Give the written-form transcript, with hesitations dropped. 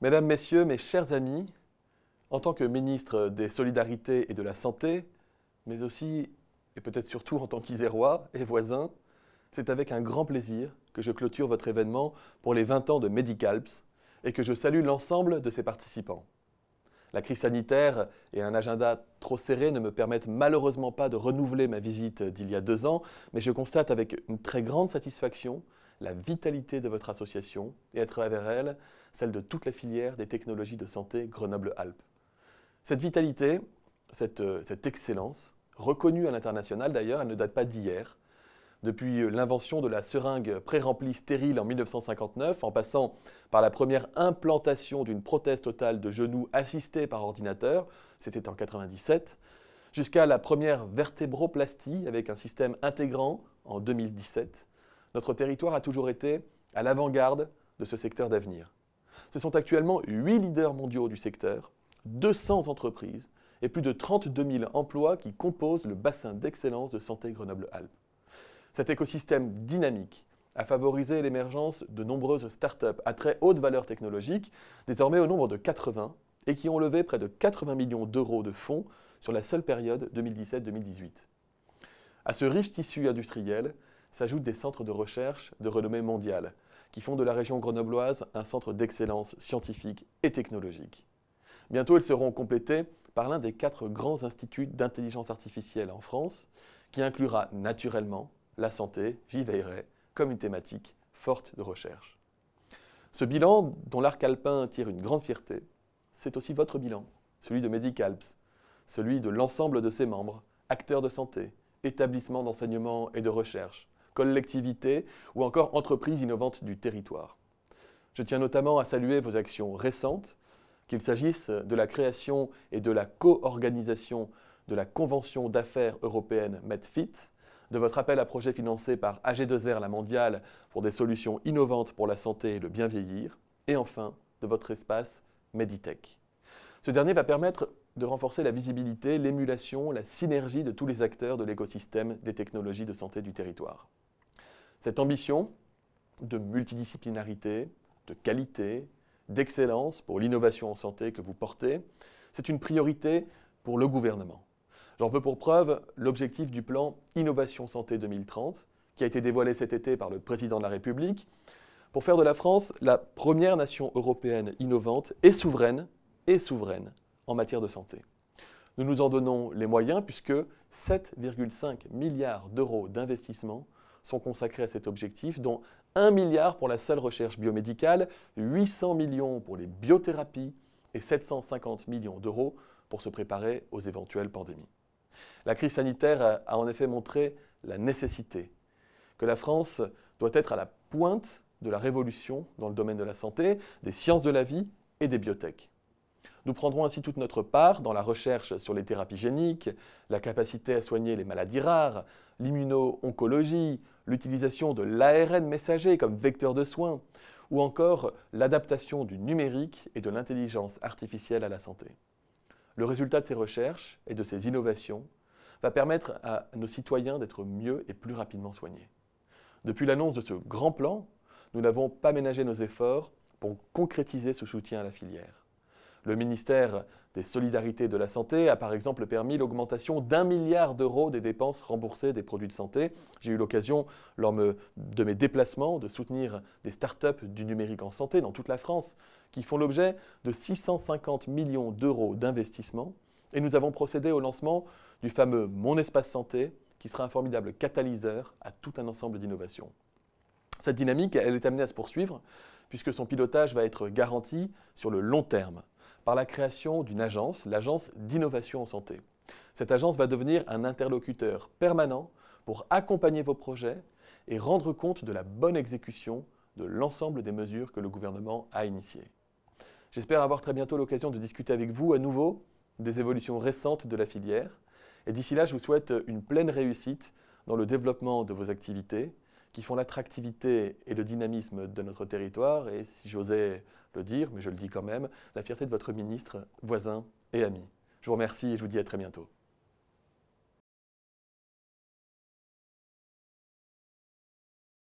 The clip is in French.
Mesdames, Messieurs, mes chers amis, en tant que ministre des Solidarités et de la Santé, mais aussi et peut-être surtout en tant qu'Isérois et voisin, c'est avec un grand plaisir que je clôture votre événement pour les 20 ans de Medicalps et que je salue l'ensemble de ses participants. La crise sanitaire et un agenda trop serré ne me permettent malheureusement pas de renouveler ma visite d'il y a 2 ans, mais je constate avec une très grande satisfaction la vitalité de votre association et à travers elle, celle de toute la filière des technologies de santé Grenoble-Alpes. Cette vitalité, cette excellence, reconnue à l'international d'ailleurs, elle ne date pas d'hier. Depuis l'invention de la seringue pré-remplie stérile en 1959, en passant par la première implantation d'une prothèse totale de genou assistée par ordinateur, c'était en 1997, jusqu'à la première vertébroplastie avec un système intégrant en 2017, notre territoire a toujours été à l'avant-garde de ce secteur d'avenir. Ce sont actuellement 8 leaders mondiaux du secteur, 200 entreprises et plus de 32 000 emplois qui composent le bassin d'excellence de santé Grenoble-Alpes. Cet écosystème dynamique a favorisé l'émergence de nombreuses start-up à très haute valeur technologique, désormais au nombre de 80, et qui ont levé près de 80 millions d'euros de fonds sur la seule période 2017-2018. À ce riche tissu industriel s'ajoutent des centres de recherche de renommée mondiale, qui font de la région grenobloise un centre d'excellence scientifique et technologique. Bientôt, ils seront complétés par l'un des 4 grands instituts d'intelligence artificielle en France, qui inclura naturellement la santé, j'y veillerai, comme une thématique forte de recherche. Ce bilan, dont l'arc alpin tire une grande fierté, c'est aussi votre bilan, celui de Medicalps, celui de l'ensemble de ses membres, acteurs de santé, établissements d'enseignement et de recherche, collectivités ou encore entreprises innovantes du territoire. Je tiens notamment à saluer vos actions récentes, qu'il s'agisse de la création et de la co-organisation de la Convention d'affaires européenne MedFit, de votre appel à projet financé par AG2R La Mondiale pour des solutions innovantes pour la santé et le bien vieillir, et enfin de votre espace Meditech. Ce dernier va permettre de renforcer la visibilité, l'émulation, la synergie de tous les acteurs de l'écosystème des technologies de santé du territoire. Cette ambition de multidisciplinarité, de qualité, d'excellence pour l'innovation en santé que vous portez, c'est une priorité pour le gouvernement. J'en veux pour preuve l'objectif du plan Innovation Santé 2030, qui a été dévoilé cet été par le président de la République, pour faire de la France la première nation européenne innovante et souveraine en matière de santé. Nous nous en donnons les moyens puisque 7,5 milliards d'euros d'investissement sont consacrés à cet objectif, dont 1 milliard pour la seule recherche biomédicale, 800 millions pour les biothérapies et 750 millions d'euros pour se préparer aux éventuelles pandémies. La crise sanitaire a en effet montré la nécessité que la France doit être à la pointe de la révolution dans le domaine de la santé, des sciences de la vie et des biotech. Nous prendrons ainsi toute notre part dans la recherche sur les thérapies géniques, la capacité à soigner les maladies rares, l'immuno-oncologie, l'utilisation de l'ARN messager comme vecteur de soins, ou encore l'adaptation du numérique et de l'intelligence artificielle à la santé. Le résultat de ces recherches et de ces innovations va permettre à nos citoyens d'être mieux et plus rapidement soignés. Depuis l'annonce de ce grand plan, nous n'avons pas ménagé nos efforts pour concrétiser ce soutien à la filière. Le ministère des Solidarités et de la Santé a par exemple permis l'augmentation d'1 milliard d'euros des dépenses remboursées des produits de santé. J'ai eu l'occasion, lors de mes déplacements, de soutenir des start-up du numérique en santé dans toute la France, qui font l'objet de 650 millions d'euros d'investissement. Et nous avons procédé au lancement du fameux Mon Espace Santé, qui sera un formidable catalyseur à tout un ensemble d'innovations. Cette dynamique, elle est amenée à se poursuivre, puisque son pilotage va être garanti sur le long terme, par la création d'une agence, l'Agence d'innovation en santé. Cette agence va devenir un interlocuteur permanent pour accompagner vos projets et rendre compte de la bonne exécution de l'ensemble des mesures que le gouvernement a initiées. J'espère avoir très bientôt l'occasion de discuter avec vous à nouveau des évolutions récentes de la filière. Et d'ici là, je vous souhaite une pleine réussite dans le développement de vos activités qui font l'attractivité et le dynamisme de notre territoire et, si j'osais le dire, mais je le dis quand même, la fierté de votre ministre, voisin et ami. Je vous remercie et je vous dis à très bientôt.